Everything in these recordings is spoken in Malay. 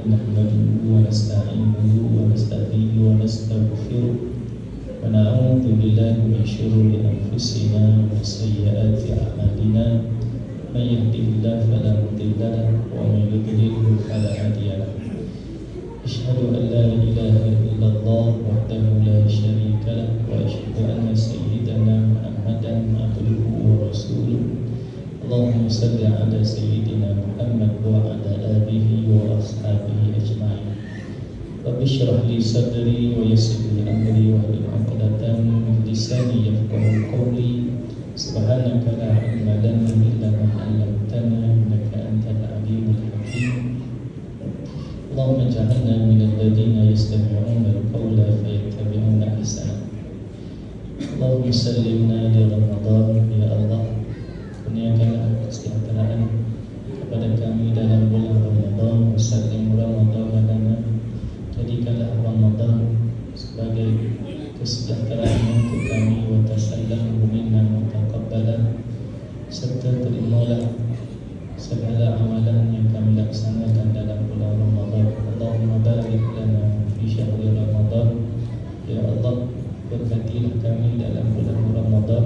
نحمده ونستعينه ونستهديه ونستغفره ونعوذ بالله من شرور أنفسنا وسيئات أعمالنا من يهده الله فلا مضل له ومن يضلل فلا هادي له أشهد أن لا إله إلا الله وحده لا شريك له وأشهد أن سيدنا محمدا عبده ورسوله اللهم صل على سيدنا محمد وعلى آله وأصحابه أجمعين رب اشرح لي صدري ويسر لي أمري واحلل عقدة من لساني يفقهوا قولي سبحانك لا علم لنا إلا ما علمتنا إنك أنت العليم الحكيم اللهم اجعلنا من الذين يستمعون القول فيتبعون أحسنه اللهم سلمنا لرمضان ya Allah, kurniakanlah kesejahteraan kepada kami dalam bulan Ramadan. Wasallim Ramadan lana, jadikanlah Ramadan sebagai kesejahteraan untuk kami. Wa tasallam minna wa taqabbala, serta terimalah segala amalan yang kami laksanakan dalam bulan Ramadan. Allahumma barik lana fi syahri Ramadan, ya Allah, berkatilah kami dalam bulan Ramadan.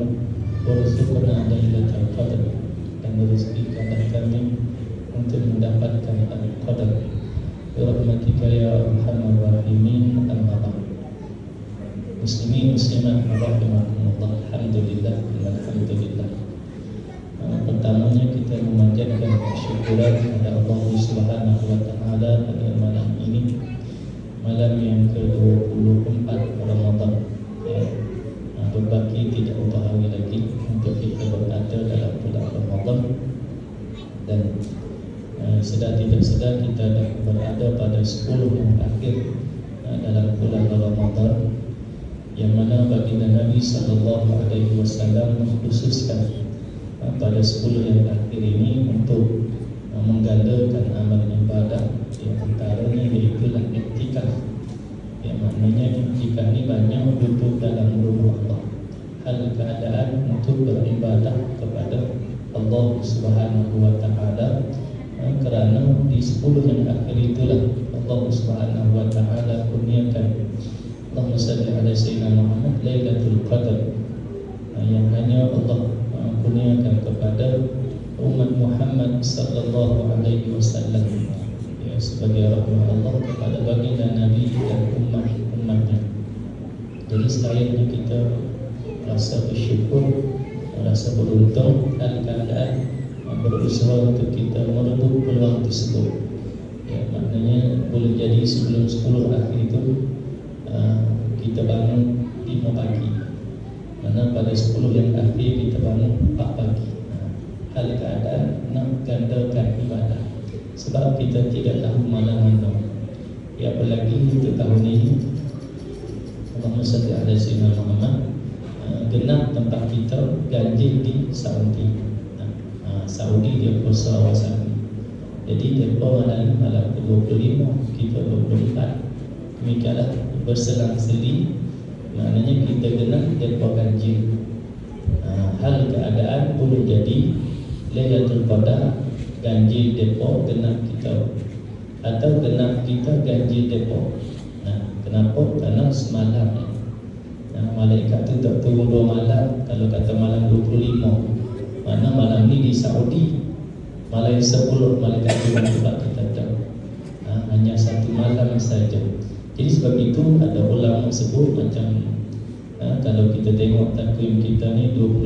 Warzuqna lailatul qadar, dan rezekikanlah kami untuk mendapatkan al-qadar. Birahmatika ya arhamar rahimin. Amma ba'd. Muslimin muslimat rahimakumullah. Alhamdulillah, alhamdulillah. Pertamanya kita memanjatkan syukuran kepada Allah Subhanahu wa taala pada malam ini, malam yang ke-24 Ramadan. Berbaki tidak berapa hari lagi untuk kita berada dalam bulan Ramadan, dan sedar tidak sedar kita dah berada pada 10 yang akhir dalam bulan Ramadan, yang mana baginda Nabi SAW mengkhususkan pada 10 yang akhir ini untuk menggandakan amal ibadah, yang antaranya iaitulah iktikaf. Yang maknanya iktikaf ini banyak duduk dalam rumah Allah, hal keadaan untuk beribadah kepada Allah Subhanahu wa taala, kerana di 10 yang akhir itulah Allah Subhanahu wa taala kurniakan, Allahumma salli ala sayyidina Muhammad, Lailatul Qadar, yang hanya Allah kurniakan kepada umat Muhammad sallallahu alaihi wasallam, ya, sebagai rahmat Allah kepada baginda Nabi dan umatnya. Jadi selayaknya kita rasa bersyukur, rasa beruntung dan keadaan berusaha untuk kita merebut peluang tersebut. Ya, maknanya boleh jadi sebelum 10 akhir itu kita bangun 5 pagi, mana pada 10 yang akhir kita bangun 4 pagi. Hal keadaan nak gandakan ibadah, sebab kita tidak tahu malam-malam. Ya, apalagi untuk tahun ini Allahumma salli ala sayyidina Muhammad, genap tempat kita ganjil di Saudi. Saudi dia puasa awal. Jadi dia malam ke-25, kita 24. Demikianlah berselang-seli, maknanya kita genap dia ganjil. Hal keadaan boleh jadi Lailatul Qadar ganjil depo genap kita, atau genap kita ganjil depo. Kenapa? Karena semalam malaikat itu tak turun 2 malam. Kalau kata malam 25, mana malam ni di Saudi malam 10 malaikat turun tempat kita tak. Hanya 1 malam saja. Jadi sebab itu ada ulama sebut macam kalau kita tengok takwim kita ni 29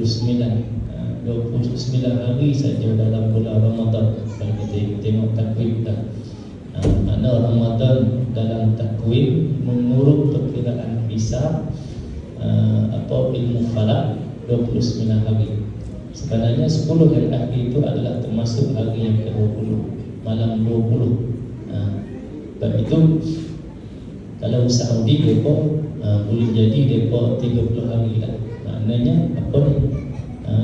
hari saja dalam bulan Ramadan. Kalau kita tengok takwim dah, mana Ramadan dalam takwim menurut perkiraan hisab ilmu falak 29 hari. Sebenarnya 10 yang akhir itu adalah termasuk hari yang ke-20, malam 20. Sebab itu kalau Saudi depa boleh jadi depa 30 hari lah. Maknanya apa ni?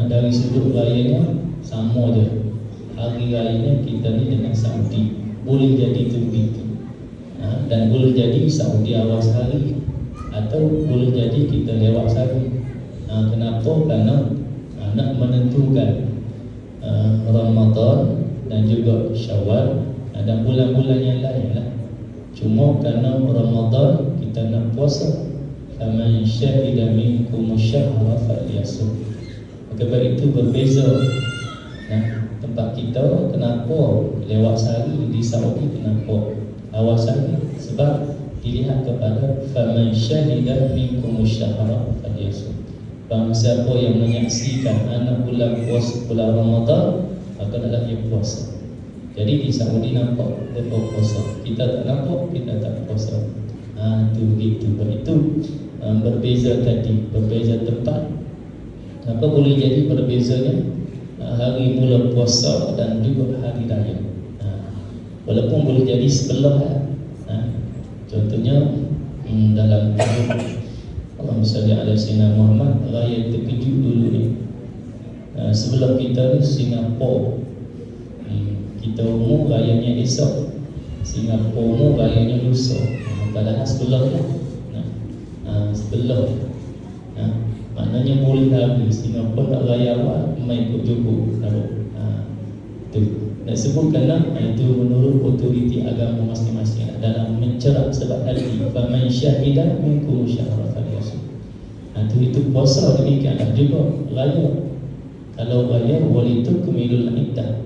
Dari sudut rayanya sama je. Hari rayanya kita ni dengan Saudi boleh jadi tu begitu. Dan boleh jadi Saudi awal sehari, atau boleh jadi kita lewat sehari. Kenapa? Kerana nak menentukan Ramadan dan juga Syawal dan bulan-bulan yang lain lah. Cuma kerana Ramadan kita nak puasa, faman syahida minkum syahra falyasum. Sebab itu berbeza. Tempat kita kenapa lewat sehari, di Saudi kenapa awal sehari? Sebab dilihat kepada faman syahida minkum syahra falyasum. Barang siapa yang menyaksikan anak bulan puasa bulan Ramadan, maka adalah dia puasa. Jadi di Saudi nampak mereka puasa, kita tak nampak, kita tak puasa. Itu begitu. Itu berbeza tadi, berbeza tempat. Apa boleh jadi berbezanya? Hari mula puasa dan juga hari raya. Walaupun boleh jadi sebelah. Contohnya dalam misalnya ada Sayyidina Muhammad, raya terkejut dulu ni. Sebelum kita ni Singapura, kita umur rayanya esok, Singapura umur rayanya lusa. Padahal sebelah lah. Sebelah. Maknanya boleh lagi Singapura nak raya awal, main ikut Johor. Itu nak sebut kerana itu menurut otoriti agama masing-masing dalam mencerap sebab tadi faman syahidah minkum syahra falyasum. Itu puasa demikianlah juga raya. Kalau raya walitukmilul iddah,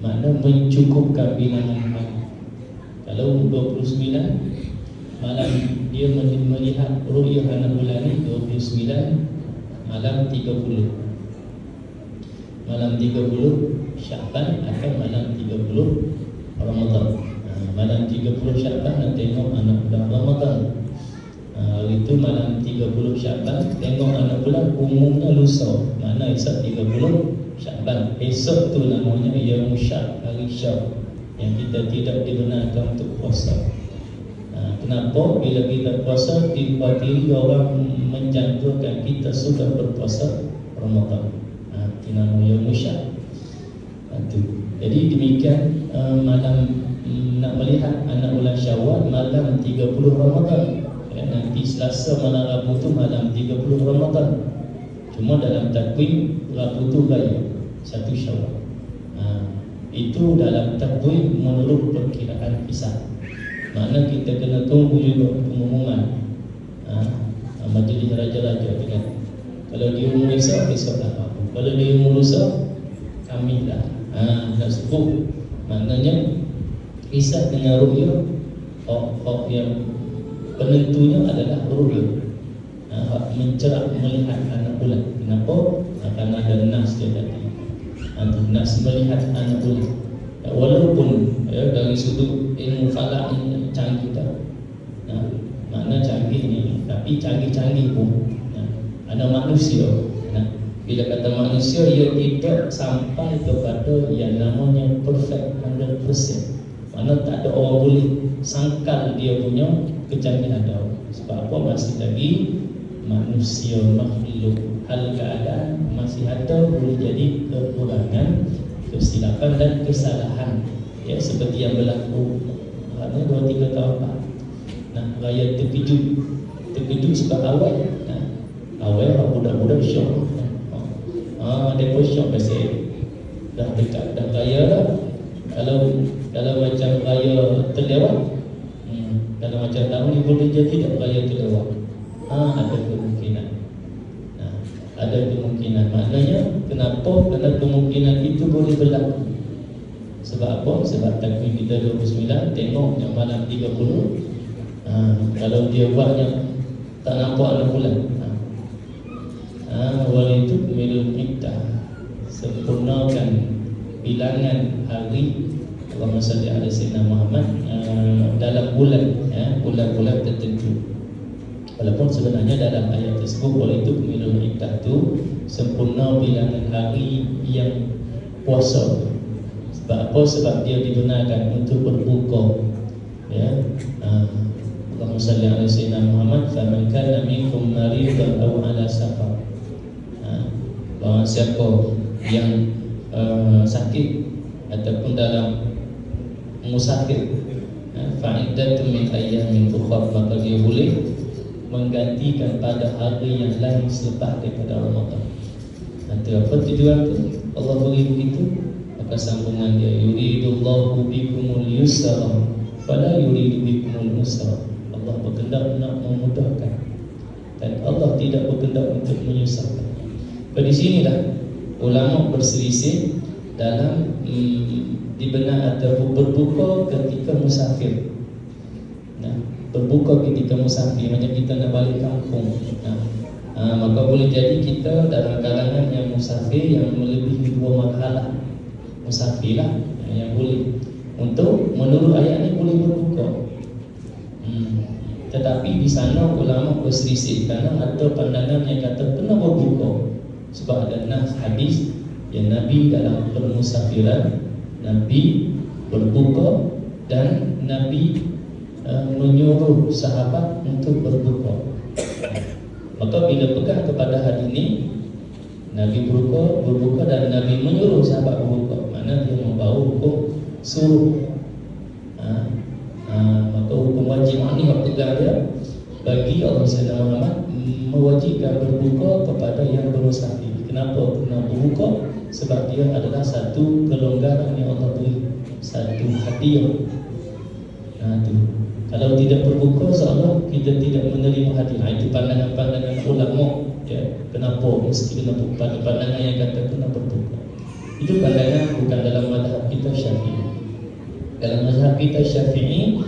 makna mencukupkan bilangan hari. Kalau 29 malam dia melihat ru'yah anak bulan ni 29, malam 30. Malam 30 Syaban atau malam 30 Ramadan. Malam 30 Syaban nak tengok anak bulan Ramadan. Hari itu malam 30 Syaban tengok anak bulan umumnya lusa. Mana esok 30 Syaban. Esok tu namanya Yaum Syak, hari Syak, yang kita tidak dibenarkan untuk puasa. Kenapa? Bila kita puasa, dipatiri orang menjangkakan kita sudah berpuasa Ramadan. Itu namanya Yaum Syak. Jadi demikian malam nak melihat anak bulan Syawal malam 30 Ramadan. Nanti Selasa malam Rabu tu malam 30 Ramadan. Cuma dalam takwim Rabu tu raya 1 Syawal. Itu dalam takwim menurut perkiraan hisab. Makna kita kena tunggu juga pengumuman majlis raja-raja kan. Kalau dia umur esok, esok tak apa. Kalau dia umur lusa, kami lah. Nak sebut maknanya hisab dengan ru'yah. Hak yang penentunya adalah ru'yah. Mencerap melihat anak bulan. Kenapa? Kerana ada nas dia tadi. Nas melihat anak bulan. Walaupun dari sudut ilmu falak ini canggih tak? Makna canggih ni, tapi canggih-canggih pun ada manusia. Bila kata manusia, ia tidak sampai kepada yang namanya perfect 100%. Mana tak ada orang boleh sangkal dia punya kecanggihan dia. Sebab apa? Masih lagi manusia, makhluk, hal keadaan masih ada boleh jadi kekurangan, kesilapan dan kesalahan. Seperti yang berlaku 2-3 tahun lepas. Raya terkejut sebab awal. Awal budak-budak syok. Mereka syok pasal dah dekat dah raya dah. Kalau macam raya terlewat, kalau macam tahun ni boleh jadi tak raya terlewat. Ada kemungkinan. Ada kemungkinan. Maknanya kenapa? Kerana kemungkinan itu boleh berlaku. Sebab apa? Sebab takwim kita 29, tengok yang malam 30. Kalau dia buatnya tak nampak anak bulan. Walitukmilul iddah, sempurnakan bilangan hari. Allahumma salli ala sayyidina Muhammad dalam bulan, bulan-bulan tertentu. Walaupun sebenarnya dalam ayat tersebut walitukmilul iddah tu sempurna bilangan hari yang puasa. Sebab apa? Sebab dia digunakan untuk berbuka. Allahumma salli ala sayyidina Muhammad faman kana minkum maridan aw ala safar. Bahawa siapa yang sakit ataupun dalam musafir, fa'iddatun min ayyamin ukhra, maka dia boleh menggantikan pada hari yang lain selepas daripada Ramadan. Nanti apa tujuan tu? Allah beri begitu. Maka sambungan dia, yuridullahu bikumul yusra Wala yuridu bikumul usra. Allah berkehendak nak memudahkan, dan Allah tidak berkehendak untuk menyusahkan. Di sinilah ulama berselisih dalam dibenar atau berbuka ketika musafir. Nah, berbuka ketika musafir macam kita nak balik kampung. Maka boleh jadi kita dalam kalangan yang musafir yang melebihi 2 marhalah musafir lah yang boleh. Untuk menurut ayat ni boleh berbuka. Tetapi di sana ulama berselisih kerana ada pandangan yang kata kena berbuka. Sebab ada nas hadis yang Nabi dalam bermusafiran, Nabi berbuka dan Nabi menyuruh sahabat untuk berbuka. Maka bila pegang kepada hadis ini, Nabi berbuka dan Nabi menyuruh sahabat berbuka, mana dia membawa hukum suruh. Maka hukum wajib ni hak pegang dia bagi Allah SWT mewajibkan berbuka kepada yang bermusafir. Kenapa kena berbuka? Sebab dia adalah satu kelonggaran yang Allah beri, satu hadiah. Tu. Kalau tidak berbuka, seolah kita tidak menerima hadiah. Itu pandangan-pandangan ulama. Kenapa mesti kena berbuka? Pandangan yang kata kena berbuka. Itu pandangan bukan dalam mazhab kita Syafi'i. Dalam mazhab kita Syafi'i,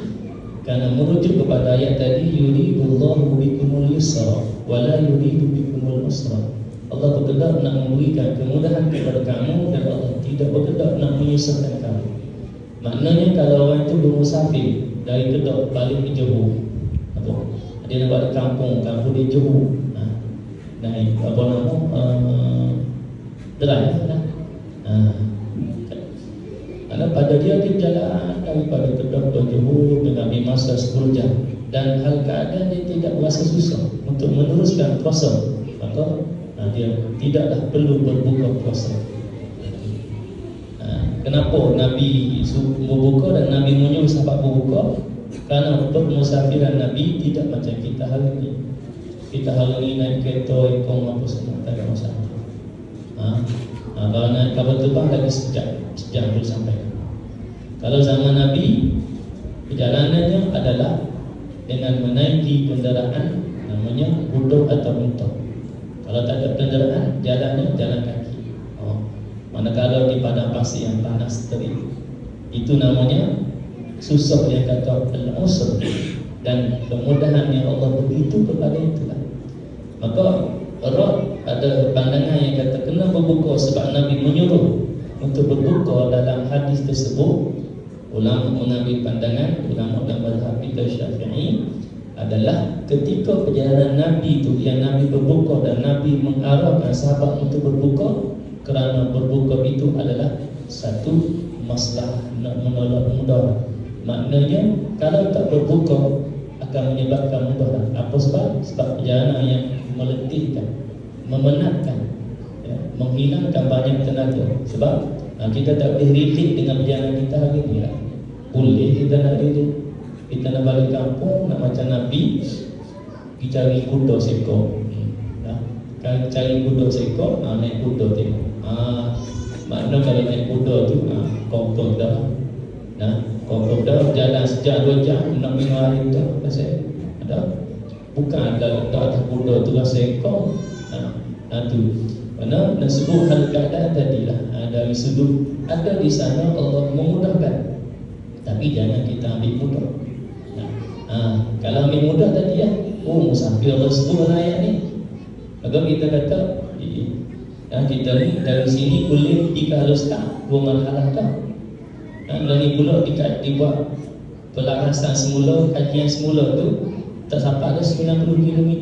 kerana merujuk kepada ayat tadi, yuridullahu bikumul yusra wala yuridu bikumul usra. Allah berkehendak nak memberikan kemudahan kepada kamu dan Allah tidak berkehendak nak menyusahkan kamu. Maknanya kalau orang itu bermusafir dari Kedah balik ke Johor, dia nak balik kampung dia Johor, naik drive lah. Karena pada dia jalan daripada Kedah ke Johor dengan masa 10 jam, dan hal keadaan dia tidak berasa susah untuk meneruskan puasa, maka dia tidaklah perlu berbuka puasa. Kenapa Nabi berbuka dan Nabi menyuruh sahabat berbuka? Kerana untuk musafiran Nabi tidak macam kita hari ini. Kita hari ini naik kereta, ekong apa semua, tak ada masalah. Kalau naik kapal terbang lagi sejam dulu sampai. Kalau zaman Nabi, perjalanannya adalah dengan menaiki kenderaan namanya uduk atau unta. Kalau tak ada kenderaan, jalannya jalan kaki. Manakala di padang pasir yang panas terik, itu namanya susah yang kata al-usr, dan kemudahan yang Allah beri itu kepada itulah. Maka ada pandangan yang kata kena berbuka sebab Nabi menyuruh untuk berbuka. Dalam hadis tersebut, ulama mengambil pandangan, ulama dalam mazhab kita Syafi'i, adalah ketika perjalanan Nabi itu yang Nabi berbuka dan Nabi mengarahkan sahabat untuk berbuka, kerana berbuka itu adalah satu masalah nak menolak mudarat. Maknanya kalau tak berbuka akan menyebabkan mudarat. Apa sebab? Sebab perjalanan yang meletihkan, memenatkan, menghilangkan banyak tenaga. Sebab kita tak boleh rilik dengan perjalanan kita hari ini lah. Boleh kita nak rilik, kita nak balik kampung, nak macam Nabi, kita cari kuda seekor. Kalau cari kuda seekor, naik kuda tengok. Makna kalau naik kuda tu, kokoh dah. Kokoh dah, jalan sejak 2 jam, nak minum air dah, rasa ada. Bukan ada atas kuda tu lah seekor. Tu. Mana nak sebut hal keadaan tadilah. Dari sudut ada di sana Allah memudahkan, tapi jangan kita ambil mudah. Kalau ambil mudah tadi musafir Allah sebut ayat ni, maka kita kata kita ni dari sini boleh pergi ke Al-Ustaz 2 marhalah dah. Dari pula dibuat pelarasan semula, kajian semula tu tak sampai ada 90 km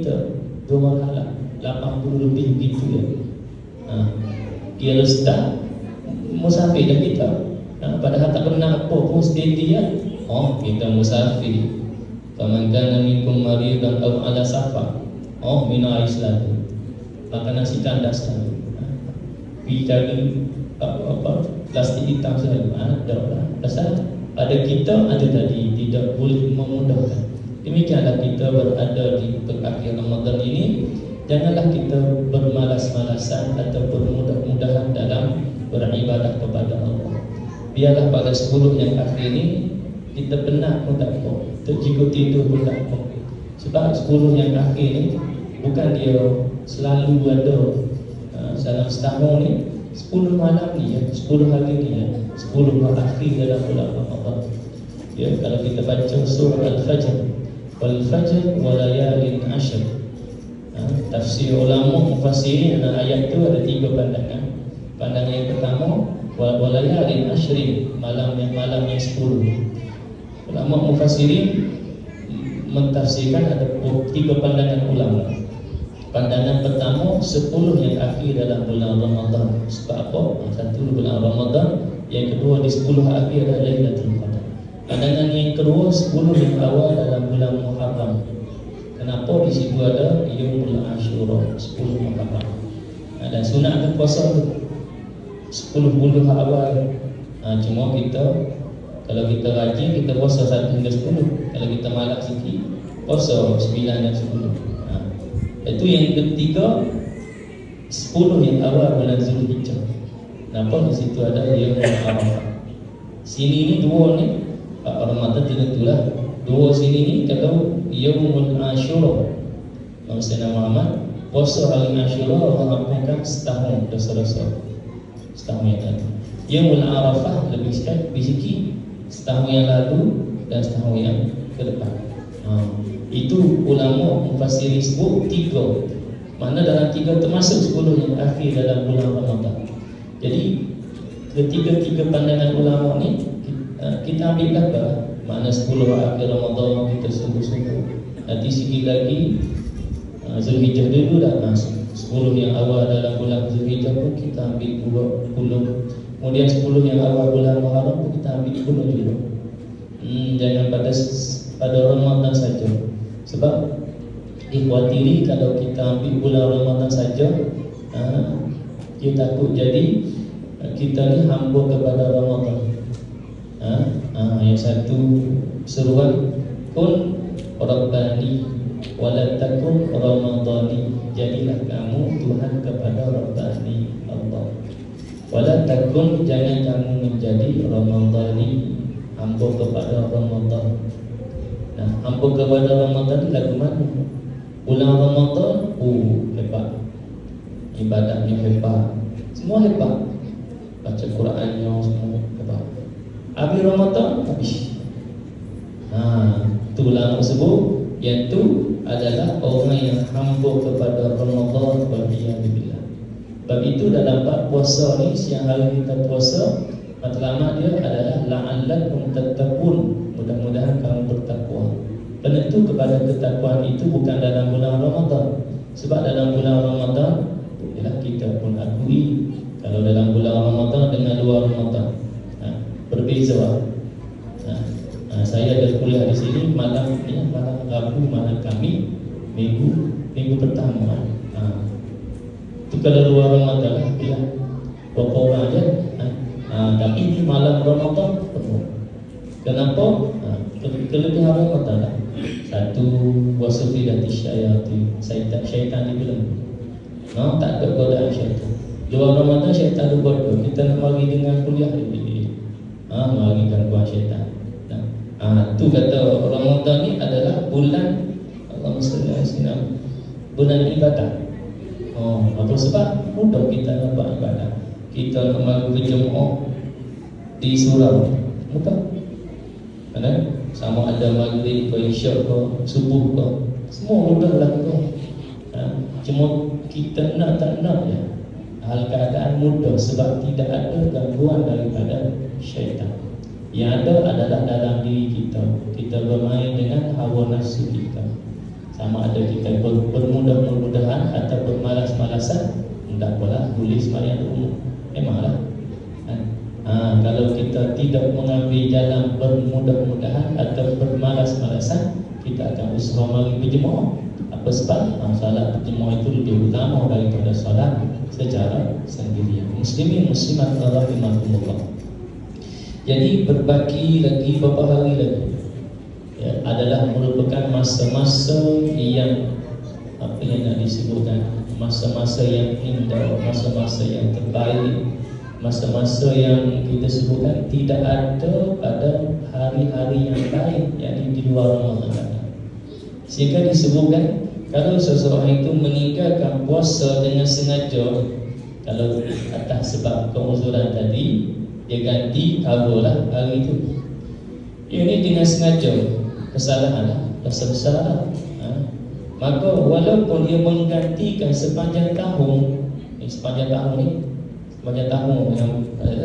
2 marhalah, 80 lebih begitu ya. Di Al-Ustaz musafir dah kita. Padahal tak pernah apa pun steady ya. Kita musafir. Faman kana minkum maridan aw ala safar. Mina Islam. Makanan si kandas selalu. Pergi cari plastik hitam selalu. Dah. Pasal pada kita ada tadi tidak boleh memudahkan. Demikianlah kita berada di akhir Ramadan ini. Janganlah kita bermalas-malasan atau bermudah-mudahan dalam beribadah kepada Allah. Biarlah pada 10 yang akhir ini kita penat pun tak apa, terjiguk tidur pun tak apa. Sebab 10 yang akhir ni bukan dia selalu ada dalam setahun ni, 10 malam ni ya, 10 hari ni ya, 10 hari akhir dalam bulan Ramadan. Ya, kalau kita baca surah Al-Fajr, wal fajr wa layalin ashr. Tafsir ulama mufassirin ayat tu ada 3 pandangan. Pandangan yang pertama, wa layalin ashrin, malam yang 10. Ulama mufassirin mentafsirkan ada 3 pandangan ulama. Pandangan pertama, 10 yang akhir dalam bulan Ramadan. Sebab apa? Satu bulan Ramadan, yang kedua di 10 akhir adalah Lailatul Qadar. Pandangan yang kedua, 10 yang awal dalam bulan Muharram. Kenapa? Di situ ada Yaumul Ashura, 10 Muharram. Dan sunat ada puasa tu 10 bulan awal. Cuma kita, kalau kita rajin, kita puasa 1 hingga 10. Kalau kita malas sikit, puasa 9 dan 10. Itu yang ketiga, 10 yang awal bulan Zulhijjah. Kenapa? Di situ ada Yaumul Arafah. Sini ni 2 ni Ramadan tentulah. 2 sini ni kalau Yaumul Ashura, Nabi Muhammad puasa hari Ashura, Allah ampunkan setahun dosa-dosa setahun yang lalu. Yaumul Arafah lebih sikit, setahun yang lalu dan setahun yang ke depan. Itu ulama mufassirin sebut 3. Mana dalam 3 termasuk 10 yang akhir dalam bulan Ramadan. Jadi ketiga-tiga pandangan ulama ni kita ambil apa? Mana 10 akhir Ramadan kita sungguh-sungguh. Nanti sikit lagi Zulhijjah dulu dah masuk. 10 yang awal dalam bulan Zulhijjah pun kita ambil 20. Kemudian 10 yang awal bulan Muharram pun kita ambil 10 dulu. Jangan pada Ramadan saja. Sebab dikhawatiri kalau kita ambil bulan Ramadan saja, dia takut jadi kita ni hamba kepada Ramadan. Yang satu seruan, kun Rabbani wala takun Ramadhani, jadilah kamu Tuhan kepada Rabbani Allah. Wala takun, jangan kamu menjadi Ramadhani, hamba kepada Ramadan. Hamba kepada Ramadan lagu mana? Bulan Ramadan, hebat. Ibadahnya hebat. Semua hebat. Baca Qurannya semua hebat. Habis Ramadan, habis. Tu ulama sebut, yang tu adalah orang yang hamba kepada Ramadan waliyadzubillah. Sebab itu dalam bab puasa ni, siang hari kita puasa, matlamat dia adalah la'allakum tattaqun, mudah-mudahan kamu bertakwa. Penentu kepada ketakwaan itu bukan dalam bulan Ramadan. Sebab dalam bulan Ramadan, ialah kita pun akui, kalau dalam bulan Ramadan dengan luar Ramadan berbeza. Saya ada kuliah di sini malam Rabu, malam Khamis, minggu pertama. Itu kalau luar Ramadan lah, berapa orang aja. Tapi ini malam Ramadan penuh. Kenapa? Kelebihan Ramadan lah. Satu, wasufi dan syaitan, syaitan dibelenggu. Tak ada godaan syaitan. Luar Ramadan syaitan berbodoh. Kita nak mari dengan kuliah mari gangguan syaitan. Tu kata Ramadan ni adalah bulan Allahumma salli alaihi wasallam, bulan ibadah. Apa sebab? Mudah kita nak buat ibadah. Kita nak mari berjemaah di surau, mudah. Sama ada maghrib ke isyak ke subuh ke, semua mudah lakukan. Cuma kita nak tak nak ya, hal keadaan mudah sebab tidak ada gangguan daripada syaitan. Yang ada adalah dalam diri kita. Kita bermain dengan hawa nafsu kita. Sama ada kita bermudah-mudahan atau bermalas-malasan, tidak boleh boleh sembahyang umum. Memanglah. Kalau kita tidak mengambil jalan bermudah-mudahan atau bermalas-malasan, kita akan usaha mari berjemaah. Apa sebab? Salat berjemaah itu lebih utama daripada salat secara sendirian. Muslimin muslimat rahimakumullah. Jadi berbaki lagi beberapa hari lagi adalah merupakan masa-masa yang nak disebutkan, masa-masa yang indah, masa-masa yang terbaik, masa-masa yang kita sebutkan tidak ada pada hari-hari yang lain, yakni di luar Ramadan. Sehingga disebutkan kalau seseorang itu meninggalkan puasa dengan sengaja, kalau atas sebab keuzuran tadi, dia ganti kaburlah hari itu. Ini dengan sengaja, kesalahan, dosa besar. Maka walaupun dia menggantikan sepanjang tahun yang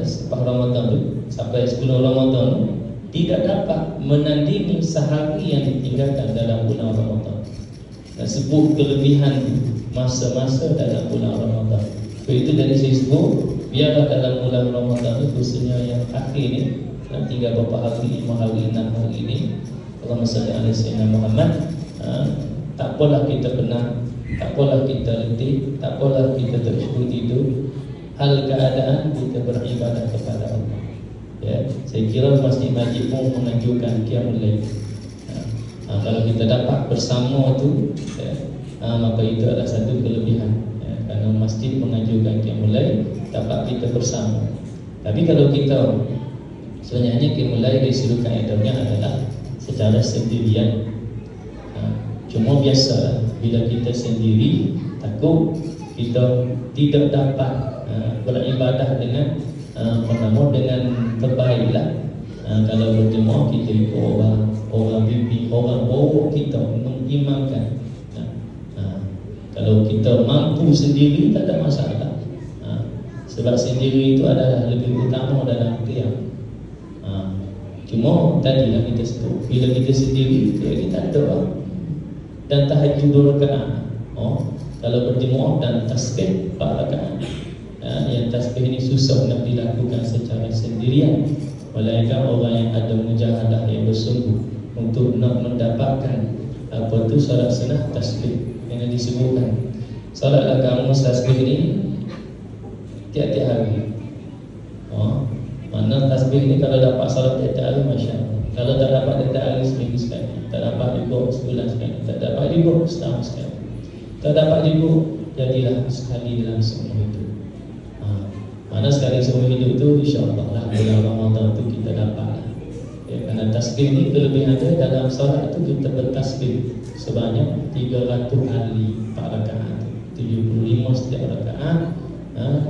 selepas Ramadan tu sampai 10 Ramadan tidak dapat menandingi sehari yang ditinggalkan dalam bulan Ramadan. Dan sebut kelebihan masa-masa dalam bulan Ramadan. Itu dari saya sebut, biarlah dalam bulan Ramadan itu, khususnya yang akhir ni, tinggal beberapa hari, 5 hari, 6 hari ini, Allahumma salli ala sayyidina Muhammad. Tak apalah kita penat, tak apalah kita letih, tak apalah kita tak cukup tidur. Hal keadaan kita beribadah kepada Allah. Ya, saya kira masjid-masjid pun menganjurkan qiyamul lail. Kalau kita dapat bersama tu, maka itu adalah satu kelebihan. Kerana masjid menganjurkan qiyamul lail, dapat kita bersama. Tapi kalau kita sebenarnya qiyamul lail disuruhkan adabnya adalah secara sendirian. Cuma biasa bila kita sendiri, takut kita tidak dapat beribadah dengan dengan terbaiklah. Kalau berjemaah kita ikut orang bimbing, orang bawa kita mengimamkan. Kalau kita mampu sendiri tak ada masalah. Sebab sendiri itu adalah lebih utama dalam qiyam. Cuma tadilah kita sebut, bila kita sendiri kita ada dan tahajud 2 rakaat. Kalau berjemaah dan tasbih 4 rakaat. Yang tasbih ini susah nak dilakukan secara sendirian. Melainkan orang yang ada mujahadah yang bersungguh untuk nak mendapatkan apa tu solat sunat tasbih yang disebutkan. Solat agama tasbih ini tiap-tiap hari. Mana tasbih ni kalau dapat solat tiap-tiap hari, masya-Allah. Kalau tak dapat tiap hari, seminggu sekali. Tak dapat juga sebulan sekali. Tak dapat juga setahun sekali. Tak dapat juga, jadilah sekali dalam semua hidup. Mana sekali semua hidup tu, insya-Allah lah bulan Ramadan tu kita dapat lah. Kerana tasbih ni kelebihan dia, dalam solat tu kita bertasbih sebanyak 300 kali 4 rakaat, 75 setiap rakaat.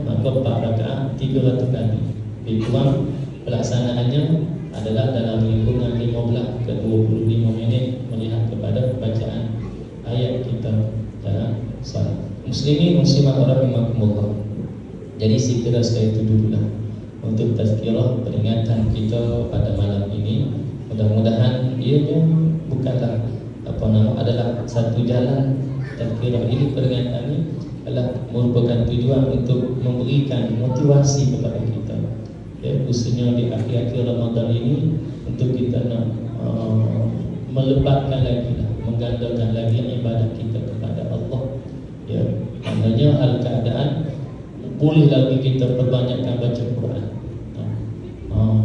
Maka 4 rakaat 300 kali. Lebih kurang pelaksanaannya adalah dalam lingkungan 15 ke 25 minit melihat kepada bacaan ayat kita dalam salat. Muslimin muslimat rahimakumullah. Jadi saya kira sekali itu dululah untuk tazkirah peringatan kita pada malam ini. Mudah-mudahan ianya bukanlah adalah satu jalan. Tazkirah ini, peringatan ini adalah merupakan tujuan untuk memberikan motivasi kepada kita, khususnya di akhir-akhir Ramadan ini, untuk kita nak melebatkan lagi, menggandakan lagi ibadah kita kepada Allah. Maknanya hal keadaan boleh lagi kita perbanyakkan baca Quran.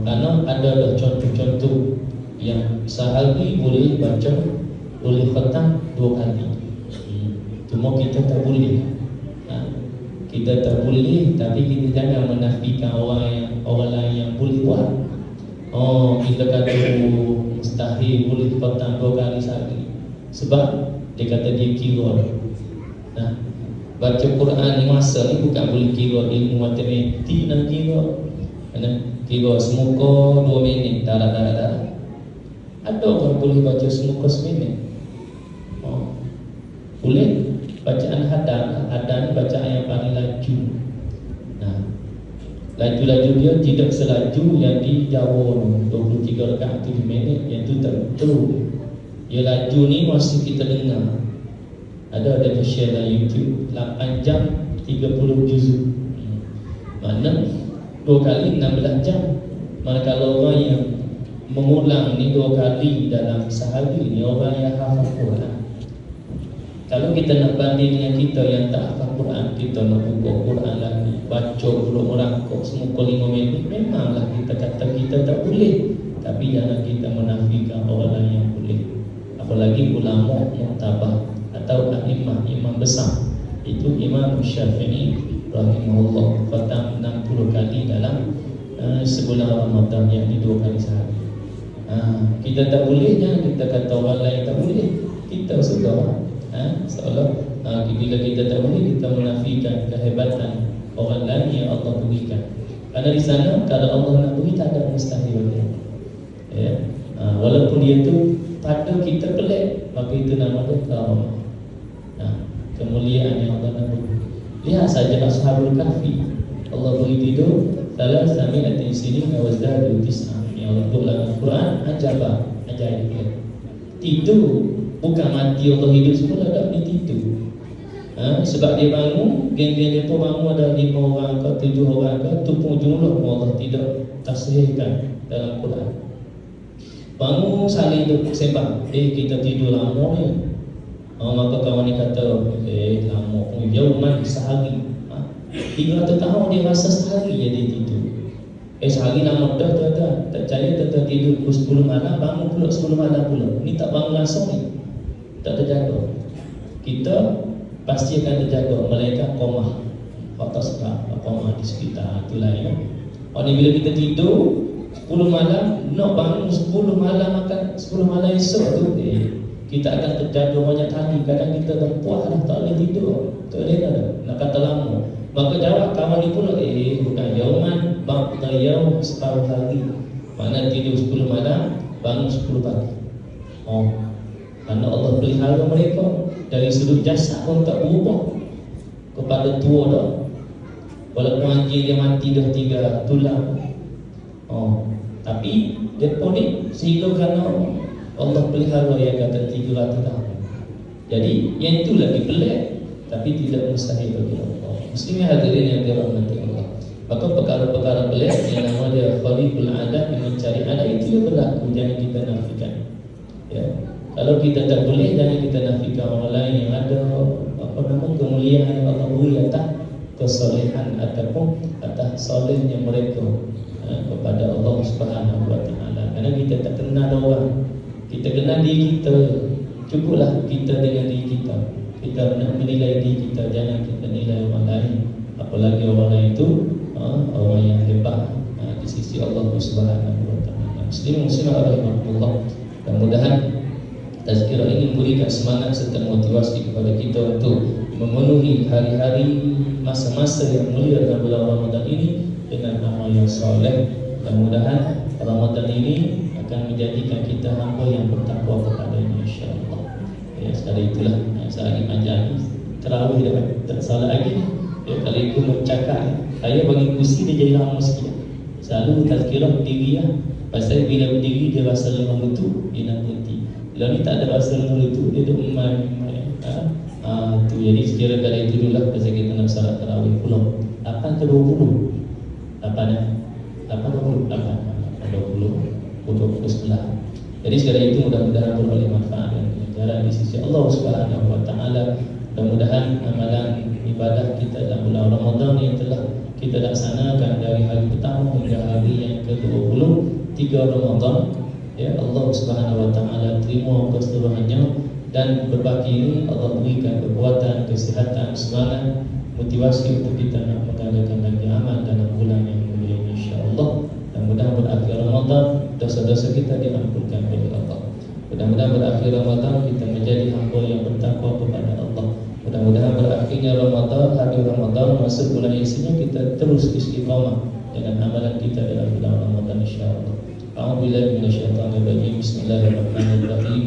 Karena ada contoh-contoh yang sehari boleh baca, boleh khatam 2 kali. Cuma kita tak boleh. Kita tak boleh, tapi kita jangan menafikan orang lain yang boleh buat. Kita kata mustahil boleh khatam 2 kali sehari. Sebab dia kata dia kira. Baca Quran ni masa ni bukan boleh kira ilmu matematik nak kira. Kira semuka 2 minit, tak. Ada orang boleh baca semuka seminit. Boleh. Bacaan hadan bacaan yang paling laju. Laju-laju dia tidak selaju yang di Jawa 23 rakaat 7 minit, yang tu tak betul. Yang laju ni masih kita dengar. Ada share dalam YouTube 8 jam 30 juzuk. Mana 2 kali 16 jam. Manakala orang yang mengulang ni 2 kali dalam sehari ni orang yang hafal Quran. Kalau kita nak banding dengan kita yang tak hafal Quran, kita nak buka Quran lagi, baca dulu merangkak semuka 5 minit, memanglah kita kata kita tak boleh. Tapi jangan kita menafikan orang lain yang boleh. Apalagi ulama mu'tabar atau imam besar. Itu Imam Syafi'i rahimahullah, khatam 60 kali dalam sebulan Ramadan, yang 2 kali sehari. Kita tak boleh, jangan kita kata orang lain tak boleh. Kita sudah seolah bila kita tak boleh, kita menafikan kehebatan orang lain yang Allah berikan. Karena di sana kalau Allah nak beri, tak ada mustahil. Ya. Walaupun dia tu pada kita pelik, maka itu nama dia karamah. Kemuliaan yang Allah nak beri. Lihat saja Ashabul Kahfi, Allah beri tidur 300 sinin wa zadu 9. Yang Allah buat dalam Al-Quran ajaib. Tidur bukan mati, Allah hidup semua, tak boleh tidur. Sebab dia bangun, geng-geng dia pun bangun ada 5 orang ke 7 orang ke, tu pun jumlah Allah tidak tasrihkan dalam Quran. Bangun saling sembang, kita tidur lama ni. Maka kawan ni kata, lama pun yauman sehari. 300 tahun dia rasa sehari je dia tidur. Sehari lama dah tak percaya, tak tidur 10 malam, bangun pula 10 malam pula. Ni tak bangun langsung ni, tak terjaga. Kita pasti akan terjaga, malaikat qomah atas qomah di sekitar itulah ya. Ni bila kita tidur 10 malam, nak bangun 10 malam, makan 10 malam esok tu, kita akan terjaga banyak kali. Kadang kita dah puas dah, tak boleh tidur, tak boleh dah, nak kata lama. Maka jawab kawan ni pula, bukan yauman, ba'da yaum, separuh hari. Mana tidur 10 malam, bangun 10 pagi. Karena Allah pelihara mereka. Dari sudut jasad pun tak berubah kepada tua dah. Walaupun anjing dia mati dah 3 tulang. Tapi mereka ni sehingga kerana Allah pelihara yang kata 300 tahun. Jadi yang itu lagi pelik, tapi tidak mustahil bagi Allah. Muslimin hadirin yang dirahmati Allah. Maka perkara-perkara pelik yang nama dia kharibul adat, yang mencari adat, itu yang berlaku, jangan kita nafikan. Ya. Kalau kita tak boleh, jangan kita nafikan orang lain yang ada kemuliaan yang Allah beri atas kesolehan ataupun atas solehnya mereka kepada Allah Subhanahu wa Ta'ala. Karena kita tak kenal orang, kita kenal diri kita. Cukuplah kita dengan diri kita. Kita nak menilai diri kita, jangan kita nilai orang lain. Apalagi orang lain itu orang yang hebat di sisi Allah Subhanahu wa Ta'ala. Muslimin rahimahullah. Mudah-mudahan tazkirah ini memberikan semangat serta motivasi kepada kita untuk memenuhi hari-hari masa-masa yang mulia dalam bulan Ramadan ini dengan amal yang soleh. Dan mudah-mudahan Ramadan ini akan menjadikan kita hamba yang bertakwa kepada-Nya, insya-Allah. Ya, sekali itulah saya panjang terawih dah tak salah lagi. Ya, kalau ikut mencakap, saya bagi kursi dia jadi lama sikit. Selalu tazkirah berdiri ya. Pasal bila berdiri dia rasa lemah betul, dia nak berhenti. Bila ni tak ada rasa lemah itu, dia duduk memai. Tu jadi sekira kali itu dulu lah pasal kita nak salat tarawih pulau 8 ke 20. 8 ya. 20 sebelah. Jadi sekali itu mudah-mudahan beroleh manfaat dan pelajaran di sisi Allah Subhanahu wa Ta'ala. Mudah-mudahan amalan ibadah kita dalam bulan Ramadan yang telah kita laksanakan dari hari pertama hingga hari yang ke-23 Ramadan, ya Allah Subhanahu wa Ta'ala terima keseluruhannya, dan berbagi ini Allah berikan kekuatan, kesihatan, semangat, motivasi untuk kita nak mengadakan lagi amal dalam bulan yang mulia ini, insya-Allah. Dan mudah-mudahan berakhir Ramadan dosa-dosa kita diampunkan oleh Allah. Mudah-mudahan berakhir Ramadan kita menjadi hamba yang bertakwa kepada Allah. Mudah-mudahan berakhirnya Ramadan, hari Ramadan, masa bulan isinya kita terus istiqamah dengan amalan kita dalam bulan Ramadan, insya-Allah. A'udzubillahi minasyaitonir rajim. Bismillahirrahmanirrahim.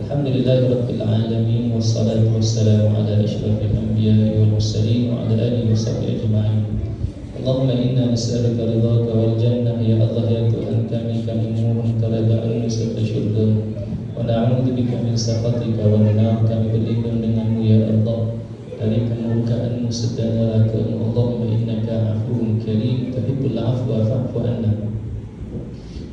Alhamdulillahirabbil alamin, wassalatu wassalamu ala asyrafil anbiya'i wal mursalin wa ala alihi washabbihi ajma'in. Allahumma inna nas'aluka ridhaka wal jannah, ya Allah ya Tuhan kami memohon keridhaan serta syurga, wa na'udzubika min sakhatika wan nar, kami berlindung denganmu ya Allah dari kemurkaan-Mu serta neraka-Mu. Allahumma innaka afuwwun karim tuhibbul afwa fa'fu anna.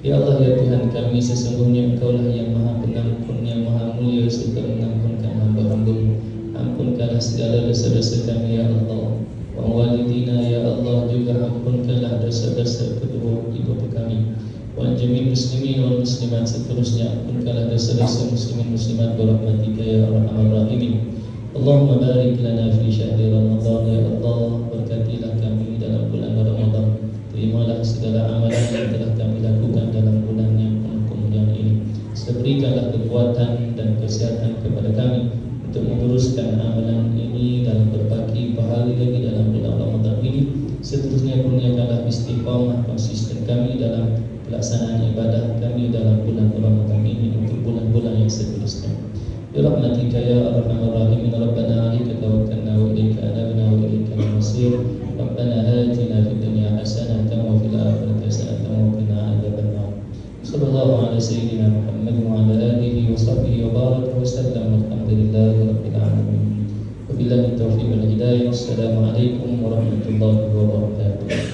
Ya Allah ya Tuhan kami, sesungguhnya Engkau-lah yang Maha Pengampun, yang Maha Mulia serta mengampunkan hamba-Hamba-Mu. Ampunkanlah segala dosa-dosa kami ya Allah. Wa walidina ya Allah, juga ampunkanlah dosa-dosa kedua ibu bapa kami. Wa jami'il muslimin wal muslimat, seterusnya ampunkanlah dosa-dosa muslimin muslimat birahmatika ya arhamar rahimin. Allahumma barik lana fi syahri Ramadan, ya Allah berkatilah kami dalam bulan Ramadan. Terimalah segala amalan yang telah kami lakukan dalam bulan yang penuh kemuliaan kekuatan dan kesehatan kepada kami untuk meneruskan amalan ini dalam berbagi pahala lagi dalam bulan Ramadan ini. Seterusnya kurniakanlah istiqamah konsisten kami dalam pelaksanaan ibadah kami dalam bulan Ramadan ini untuk bulan-bulan yang seterusnya. Ya rahmatika ya arhamar rahimin. Rabbana 'alaika tawakkalna wa ilaika anabna wa ilaikal masir. Rabbana atina fid dunya hasanatan wa fil akhirati hasanatan wa qina adzabannar. Sallallahu ala sayyidina Muhammad wa ala alihi wa sahbihi wa baraka wa sallam. Alhamdulillahi rabbil alamin. Wabillahi taufiq wal hidayah. Wassalamu alaikum warahmatullahi wabarakatuh.